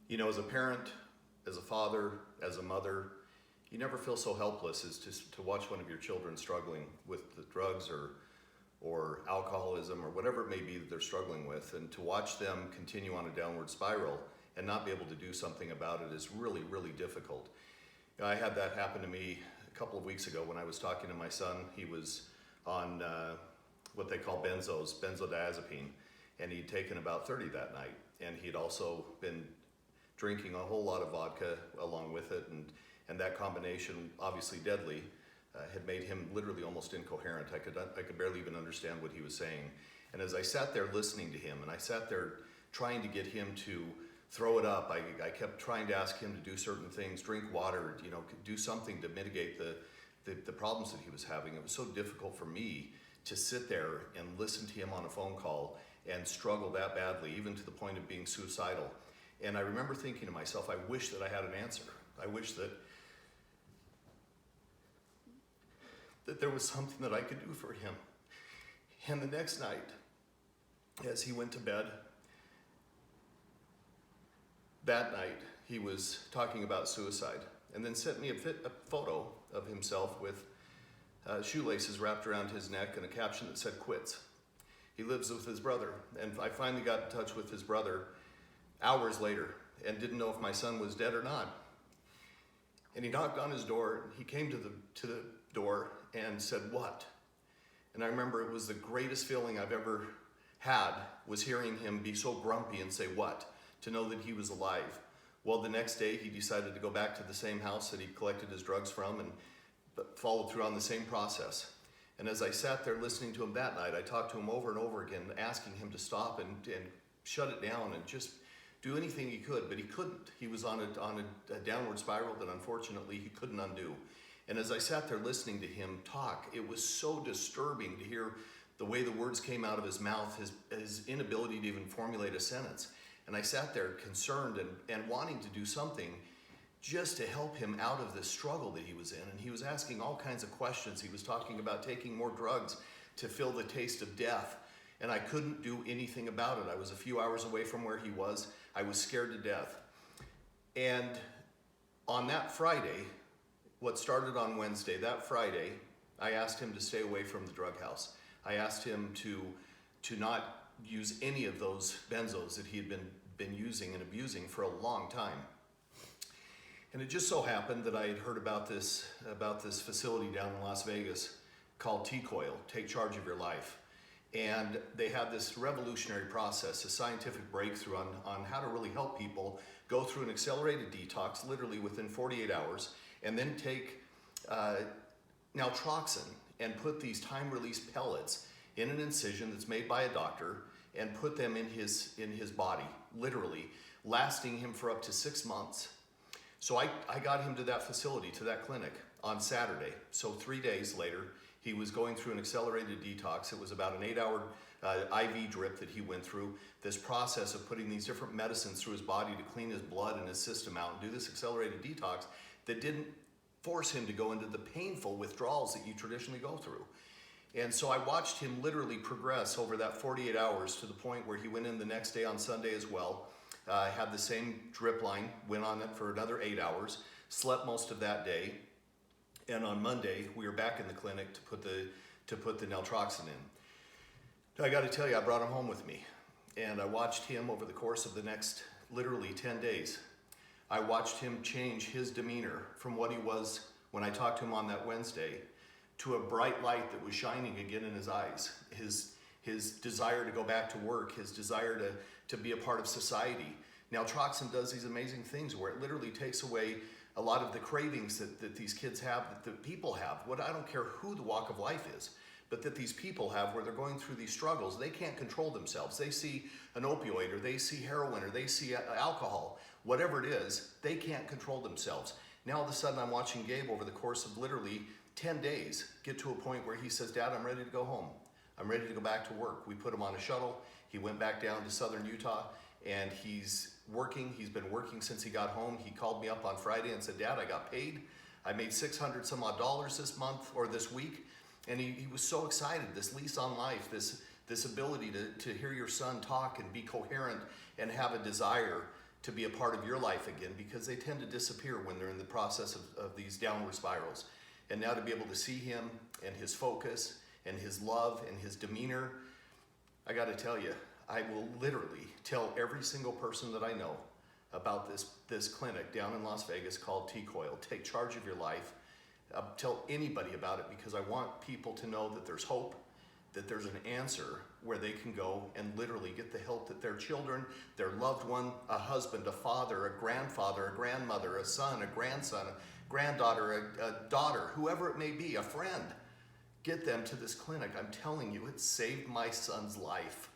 You know, as a parent, as a father, as a mother, you never feel so helpless as to watch one of your children struggling with the drugs or alcoholism or whatever it may be that they're struggling with, and to watch them continue on a downward spiral and not be able to do something about it is really, really difficult. I had that happen to me a couple of weeks ago when I was talking to my son. He was on what they call benzodiazepine, and he'd taken about 30 that night, and he'd also been drinking a whole lot of vodka along with it, and that combination, obviously deadly, had made him literally almost incoherent. I could barely even understand what he was saying. And as I sat there listening to him, and I sat there trying to get him to throw it up, I kept trying to ask him to do certain things, drink water, you know, do something to mitigate the problems that he was having. It was so difficult for me to sit there and listen to him on a phone call and struggle that badly, even to the point of being suicidal. And I remember thinking to myself, I wish that I had an answer. I wish that there was something that I could do for him. And the next night, as he went to bed, that night, he was talking about suicide, and then sent me a photo of himself with shoelaces wrapped around his neck and a caption that said quits. He lives with his brother, and I finally got in touch with his brother hours later and didn't know if my son was dead or not. And he knocked on his door. He came to the door and said, "What?" And I remember it was the greatest feeling I've ever had, was hearing him be so grumpy and say, "What?" to know that he was alive. Well, the next day he decided to go back to the same house that he collected his drugs from and followed through on the same process. And as I sat there listening to him that night, I talked to him over and over again, asking him to stop and shut it down and just do anything he could, but he couldn't. He was on a downward spiral that unfortunately he couldn't undo. And as I sat there listening to him talk, it was so disturbing to hear the way the words came out of his mouth, his inability to even formulate a sentence. And I sat there concerned and wanting to do something just to help him out of the struggle that he was in. And he was asking all kinds of questions. He was talking about taking more drugs to feel the taste of death. And I couldn't do anything about it. I was a few hours away from where he was. I was scared to death. And on that Friday, what started on Wednesday, that Friday, I asked him to stay away from the drug house. I asked him to not use any of those benzos that he had been using and abusing for a long time. And it just so happened that I had heard about this facility down in Las Vegas called tcoyl, Take Charge of Your Life. And they have this revolutionary process, a scientific breakthrough on how to really help people go through an accelerated detox literally within 48 hours, and then take Naltrexone and put these time-release pellets in an incision that's made by a doctor and put them in his body, literally, lasting him for up to 6 months. So I got him to that facility, to that clinic, on Saturday. So 3 days later, he was going through an accelerated detox. It was about an 8-hour IV drip that he went through, this process of putting these different medicines through his body to clean his blood and his system out and do this accelerated detox that didn't force him to go into the painful withdrawals that you traditionally go through. And so I watched him literally progress over that 48 hours to the point where he went in the next day on Sunday as well, had the same drip line, went on it for another 8 hours, slept most of that day. And on Monday, we were back in the clinic to put the Naltrexone in. I got to tell you, I brought him home with me, and I watched him over the course of the next literally 10 days. I watched him change his demeanor from what he was when I talked to him on that Wednesday to a bright light that was shining again in his eyes. His desire to go back to work, his desire to be a part of society. Naltrexone does these amazing things where it literally takes away a lot of the cravings that these kids have, that the people have. I don't care who the walk of life is, but that these people have where they're going through these struggles. They can't control themselves. They see an opioid, or they see heroin, or they see alcohol, whatever it is, they can't control themselves. Now all of a sudden I'm watching Gabe over the course of literally 10 days get to a point where he says, "Dad, I'm ready to go home. I'm ready to go back to work." We put him on a shuttle. He went back down to southern Utah, and he's working. He's been working since he got home. He called me up on Friday and said, "Dad, I got paid. I made $600 some odd this month or this week." And he was so excited. This lease on life, this ability to hear your son talk and be coherent and have a desire to be a part of your life again, because they tend to disappear when they're in the process of these downward spirals. And now to be able to see him and his focus and his love and his demeanor, I got to tell you, I will literally tell every single person that I know about this clinic down in Las Vegas called tcoyl. Take charge of your life. Tell anybody about it, because I want people to know that there's hope, that there's an answer where they can go and literally get the help that their children, their loved one, a husband, a father, a grandfather, a grandmother, a son, a grandson, a granddaughter, a daughter, whoever it may be, a friend. Get them to this clinic. I'm telling you, it saved my son's life.